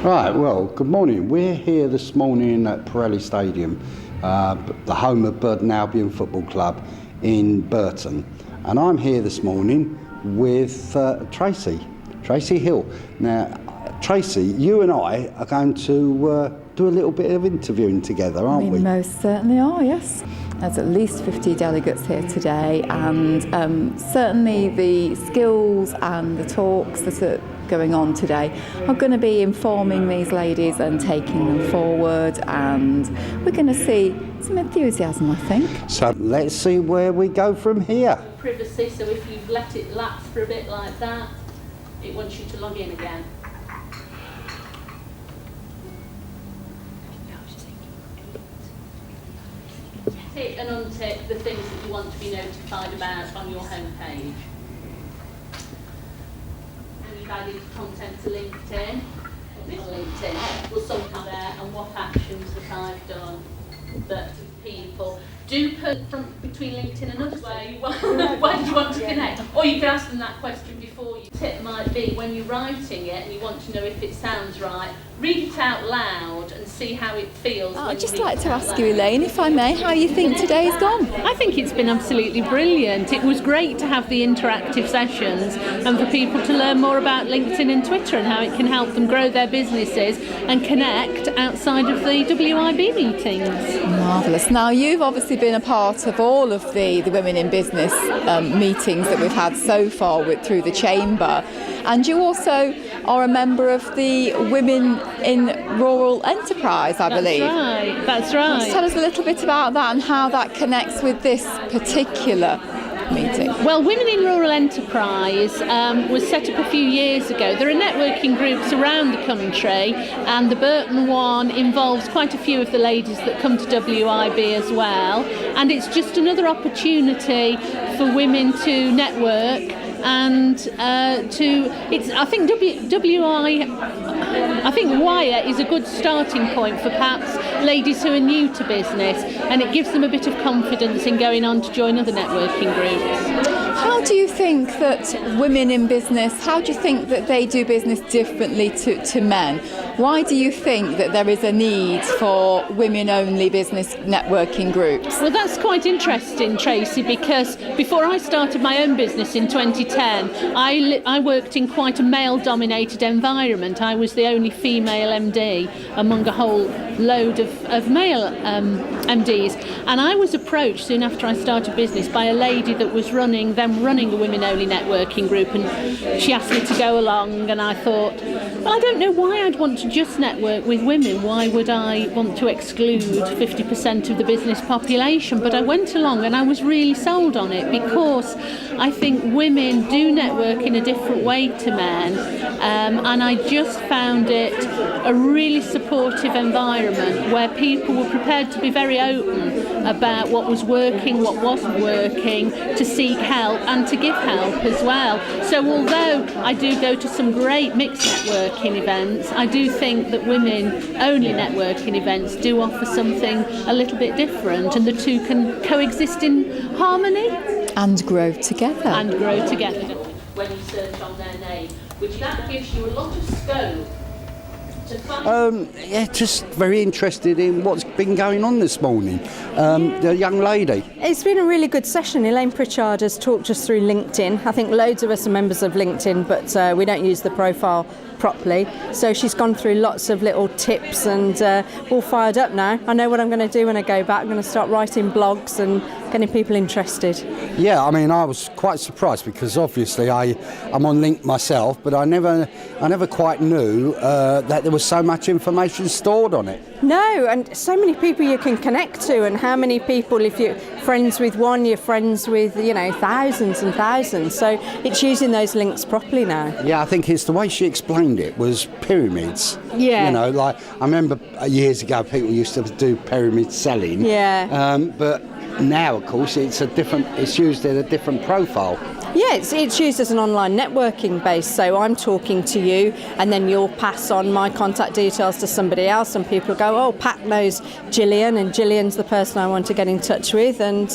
Right, well, good morning. We're here this morning at Pirelli Stadium, the home of Burton Albion Football Club in Burton. And I'm here this morning with Tracy Hill. Now, Tracy, you and I are going to do a little bit of interviewing together, aren't we? We most certainly are, yes. There's at least 50 delegates here today, and certainly the skills and the talks that are going on today are going to be informing these ladies and taking them forward, and we're going to see some enthusiasm, I think. So let's see where we go from here. Privacy, so if you've let it lapse for a bit like that, it wants you to log in again. Tick and untick the things that you want to be notified about on your homepage. When you've added content to LinkedIn, will sometime there and what actions that I've done that people do put from between LinkedIn and others where you want to connect. Or you can ask them that question before you. Tip might be when you're writing it and you want to know if it sounds right, read it out loud and see how it feels. I'd just like to ask you, Elaine, if I may, how you think today's gone? I think it's been absolutely brilliant. It was great to have the interactive sessions and for people to learn more about LinkedIn and Twitter and how it can help them grow their businesses and connect outside of the WIB meetings. Marvellous. Now, you've obviously been a part of all of the Women in Business meetings that we've had so far through the Chamber, and you also are a member of the Women in Rural Enterprise, I believe. That's right. Just tell us a little bit about that and how that connects with this particular meeting. Well, Women in Rural Enterprise was set up a few years ago. There are networking groups around the country, and the Burton one involves quite a few of the ladies that come to WIB as well. And it's just another opportunity for women to network and I think Wire is a good starting point for perhaps ladies who are new to business, and it gives them a bit of confidence in going on to join other networking groups. How do you think that women in business, how do you think that they do business differently to men? Why do you think that there is a need for women-only business networking groups? Well, that's quite interesting, Tracy, because before I started my own business in 2010, I worked in quite a male-dominated environment. I was the only female MD among a whole load of male MDs. And I was approached soon after I started business by a lady that was running a women-only networking group, and she asked me to go along, and I thought, well, I don't know why I'd want to just network with women. Why would I want to exclude 50% of the business population? But I went along and I was really sold on it, because I think women do network in a different way to men, and I just found it a really supportive environment where people were prepared to be very open about what was working, what wasn't working, to seek help and to give help as well. So although I do go to some great mixed networking events, I do think that women-only networking events do offer something a little bit different, and the two can coexist in harmony. And grow together. When you search on their name, which that gives you a lot of scope. Just very interested in what's been going on this morning. The young lady. It's been a really good session. Elaine Pritchard has talked us through LinkedIn. I think loads of us are members of LinkedIn, but we don't use the profile properly. So she's gone through lots of little tips, and all fired up now. I know what I'm going to do when I go back. I'm going to start writing blogs and getting people interested. Yeah, I mean, I was quite surprised, because obviously I'm on Link myself, but I never quite knew that there was so much information stored on it. No, and so many people you can connect to, and how many people, if you're friends with one, you're friends with, thousands and thousands. So it's using those links properly now. Yeah, I think it's the way she explained it was pyramids. Yeah. Like I remember years ago people used to do pyramid selling. Yeah. But now, of course, it's used in a different profile. Yeah, it's used as an online networking base, so I'm talking to you and then you'll pass on my contact details to somebody else and people go, oh, Pat knows Gillian and Gillian's the person I want to get in touch with, and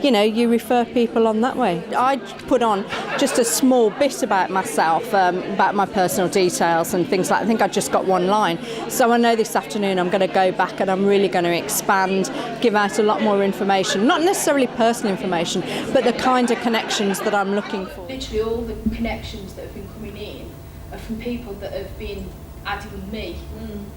you refer people on that way. I put on just a small bit about myself, about my personal details and things like that. I think I just got one line. So I know this afternoon I'm going to go back and I'm really going to expand, give out a lot more information, not necessarily personal information, but the kind of connections that I'm looking for. Literally all the connections that have been coming in are from people that have been adding me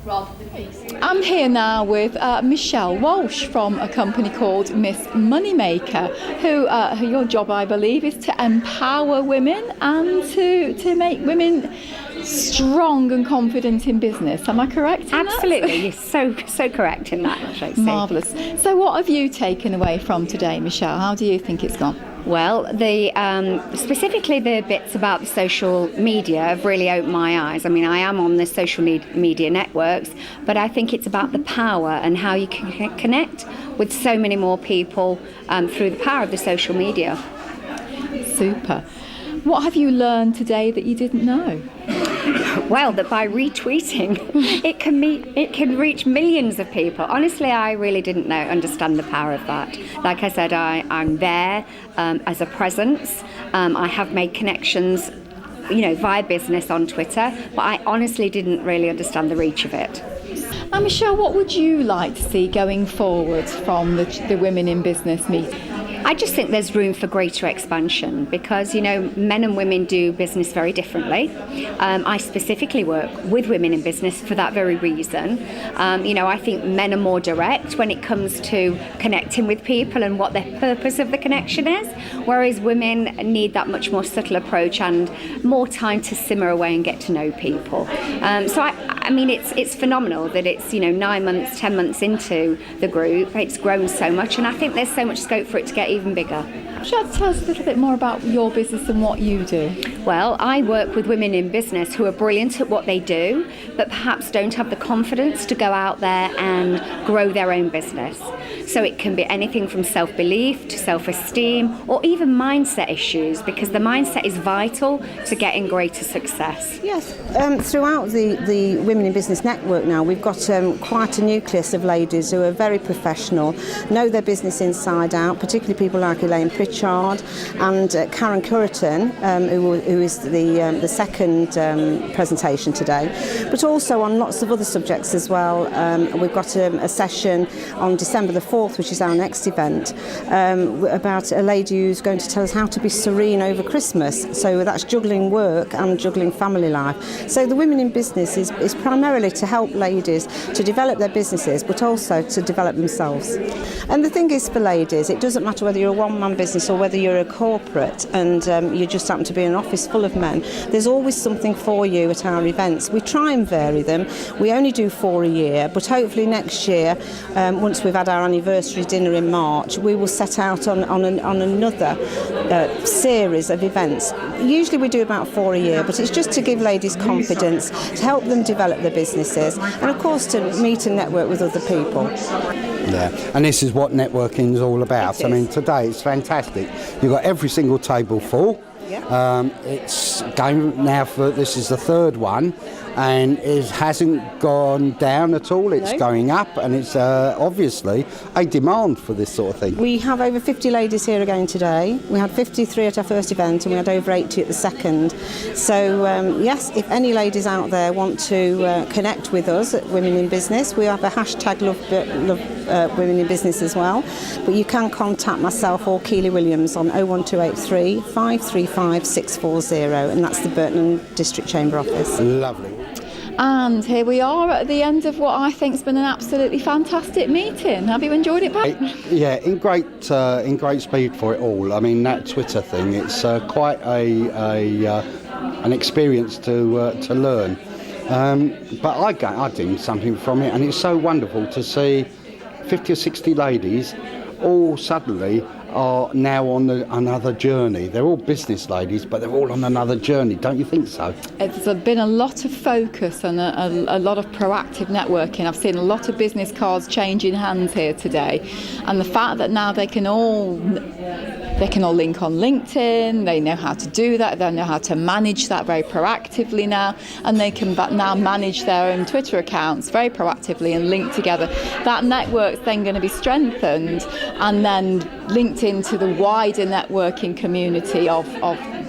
rather than me. I'm here now with Michelle Walsh from a company called Miss Moneymaker, who your job, I believe, is to empower women and to make women strong and confident in business. Am I correct in that? Absolutely, you're so correct in that, Tracy. Marvellous. So what have you taken away from today, Michelle? How do you think it's gone? Well, specifically the bits about the social media have really opened my eyes. I mean, I am on the social media networks, but I think it's about the power and how you can connect with so many more people through the power of the social media. Super. What have you learned today that you didn't know? Well, that by retweeting, it can reach millions of people. Honestly, I really didn't understand the power of that. Like I said, I'm there as a presence. I have made connections, via business on Twitter, but I honestly didn't really understand the reach of it. And Michelle, what would you like to see going forward from the Women in Business meeting? I just think there's room for greater expansion because, men and women do business very differently. I specifically work with women in business for that very reason. I think men are more direct when it comes to connecting with people and what their purpose of the connection is, whereas women need that much more subtle approach and more time to simmer away and get to know people. It's phenomenal that it's 9 months, 10 months into the group. It's grown so much, and I think there's so much scope for it to get even bigger. Shall you tell us a little bit more about your business and what you do? Well, I work with women in business who are brilliant at what they do, but perhaps don't have the confidence to go out there and grow their own business. So it can be anything from self-belief to self-esteem or even mindset issues, because the mindset is vital to getting greater success. Yes, throughout the Women in Business Network now, we've got quite a nucleus of ladies who are very professional, know their business inside out, particularly people like Elaine Pritchard and Karen Curriton, who is the second presentation today, but also on lots of other subjects as well. We've got a session on December the 4th, which is our next event, about a lady who's going to tell us how to be serene over Christmas. So that's juggling work and juggling family life. So the Women in Business is primarily to help ladies to develop their businesses, but also to develop themselves. And the thing is, for ladies, it doesn't matter whether you're a one-man business or whether you're a corporate and you just happen to be in an office full of men. There's always something for you at our events. We try and vary them. We only do 4 a year, but hopefully next year, once we've had our anniversary dinner in March, we will set out on another series of events. Usually we do about 4 a year, but it's just to give ladies confidence, to help them develop their businesses, and of course to meet and network with other people. Yeah, and this is what networking is all about. I mean, today it's fantastic. You've got every single table full. Yeah. It's going now this is the third one, and it hasn't gone down at all. It's going up, and it's obviously a demand for this sort of thing. We have over 50 ladies here again today. We had 53 at our first event, and we had over 80 at the second. So yes, if any ladies out there want to connect with us at Women in Business, we have a hashtag love Women in Business as well. But you can contact myself or Keely Williams on 01283 535 640, and that's the Burton District Chamber office. Lovely. And here we are at the end of what I think has been an absolutely fantastic meeting. Have you enjoyed it, Pat? Yeah, in great speed for it all. I mean, that Twitter thing, it's quite an experience to learn. But I gained something from it, and it's so wonderful to see 50 or 60 ladies all suddenly are now on another journey. They're all business ladies, but they're all on another journey. Don't you think so? There's been a lot of focus and a lot of proactive networking. I've seen a lot of business cards changing hands here today, and the fact that now they can all They can all link on LinkedIn. They know how to do that. They know how to manage that very proactively now, and they can now manage their own Twitter accounts very proactively and link together. That network's then going to be strengthened and then linked into the wider networking community of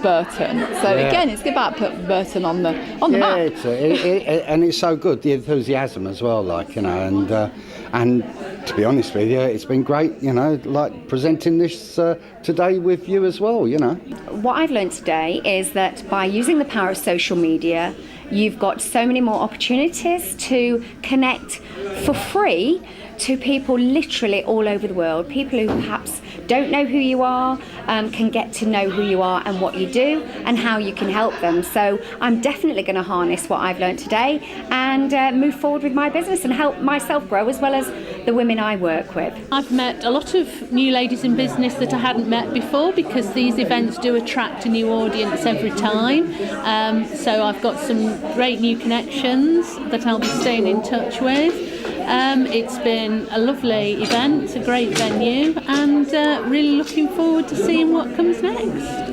Burton. So again, it's about putting Burton on the map. And it's so good, the enthusiasm as well, like, you know, and to be honest with you, it's been great, you know, like presenting this today with you as well, you know. What I've learned today is that by using the power of social media, you've got so many more opportunities to connect for free to people literally all over the world. People who perhaps don't know who you are can get to know who you are and what you do and how you can help them. So I'm definitely going to harness what I've learned today and move forward with my business and help myself grow as well as the women I work with. I've met a lot of new ladies in business that I hadn't met before, because these events do attract a new audience every time. So I've got some great new connections that I'll be staying in touch with. It's been a lovely event, a great venue, and really looking forward to seeing what comes next.